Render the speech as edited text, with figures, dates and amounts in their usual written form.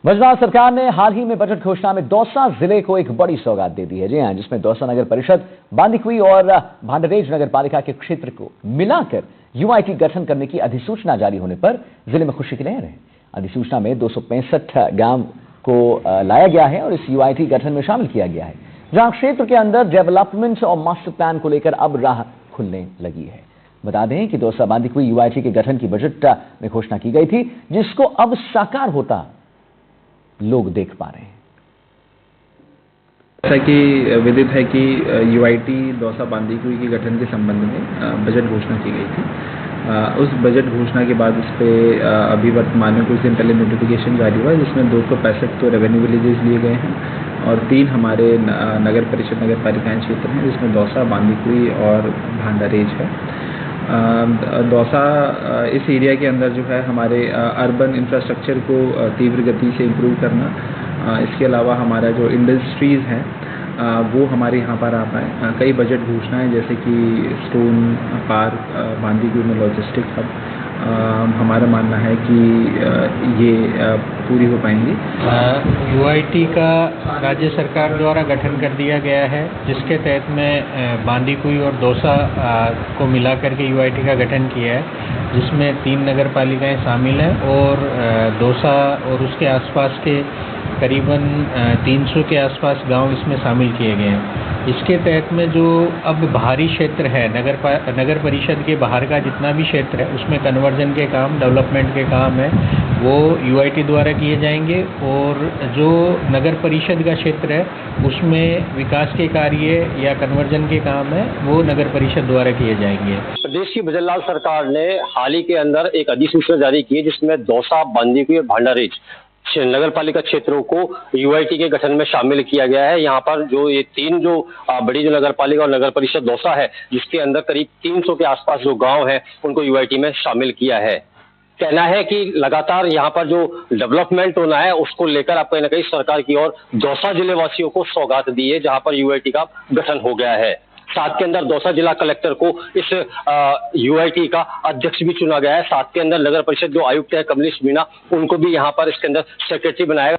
वजरात सरकार ने हाल ही में बजट घोषणा में दौसा जिले को एक बड़ी सौगात दे दी है। जी हां, जिसमें दौसा नगर परिषद, बांदीकुई और भांडारेज नगर पालिका के क्षेत्र को मिलाकर यूआईटी गठन करने की अधिसूचना जारी होने पर जिले में खुशी की लहर है। अधिसूचना में 265 गांव को लाया गया है और इस यूआईटी गठन में शामिल किया गया है, जहां क्षेत्र के अंदर डेवलपमेंट और मास्टर प्लान को लेकर अब राह खुलने लगी है। बता दें कि दौसा बांदीकुई यूआईटी के गठन की बजट में घोषणा की गई थी, जिसको अब साकार होता लोग देख पा रहे हैं। जैसा कि विदित है कि यूआईटी दौसा बांदीकुई के गठन के संबंध में बजट घोषणा की गई थी। उस बजट घोषणा के बाद इस पे अभी वर्तमान में कुछ दिन पहले नोटिफिकेशन जारी हुआ है, जिसमें 265 तो रेवेन्यू विलेजेस लिए गए हैं और 3 हमारे नगर परिषद नगर पालिकाएं क्षेत्र हैं, जिसमें दौसा, बांदीकुई और भांडारेज है। दौसा इस एरिया के अंदर जो है हमारे अर्बन इंफ्रास्ट्रक्चर को तीव्र गति से इम्प्रूव करना, इसके अलावा हमारा जो इंडस्ट्रीज़ हैं वो हमारे यहाँ पर आ पाए। कई बजट घोषणाएं जैसे कि स्टोन पार्क, बांदीकुई में लॉजिस्टिक हब, हमारा मानना है कि ये पूरी हो पाएंगी। यूआईटी का राज्य सरकार द्वारा गठन कर दिया गया है, जिसके तहत में बांदीकुई और दौसा को मिलाकर के यूआईटी का गठन किया है, जिसमें 3 नगर पालिकाएँ शामिल हैं और दौसा और उसके आसपास के करीबन 300 के आसपास गांव इसमें शामिल किए गए हैं। इसके तहत में जो अब बाहरी क्षेत्र है, नगर परिषद के बाहर का जितना भी क्षेत्र है, उसमें कन्वर्जन के काम, डेवलपमेंट के काम है, वो यूआईटी द्वारा किए जाएंगे और जो नगर परिषद का क्षेत्र है उसमें विकास के कार्य या कन्वर्जन के काम है वो नगर परिषद द्वारा किए जाएंगे। प्रदेश की वजरात सरकार ने हाल ही के अंदर एक अधिसूचना जारी की है, जिसमें दौसा, बांदीकुई और भांडारेज नगर पालिका क्षेत्रों को यूआईटी के गठन में शामिल किया गया है। यहाँ पर जो ये 3 जो बड़ी जो नगर पालिका और नगर परिषद दौसा है, जिसके अंदर करीब 300 के आसपास जो गांव है उनको यूआईटी में शामिल किया है। कहना है कि लगातार यहाँ पर जो डेवलपमेंट होना है उसको लेकर आप कहीं ना कहीं सरकार की ओर दौसा जिले वासियों को सौगात दी है, जहाँ पर यूआईटी का गठन हो गया है। साथ के अंदर दौसा जिला कलेक्टर को इस यूआईटी का अध्यक्ष भी चुना गया है। साथ के अंदर नगर परिषद जो आयुक्त है कमलेश मीणा, उनको भी यहाँ पर इसके अंदर सेक्रेटरी बनाया।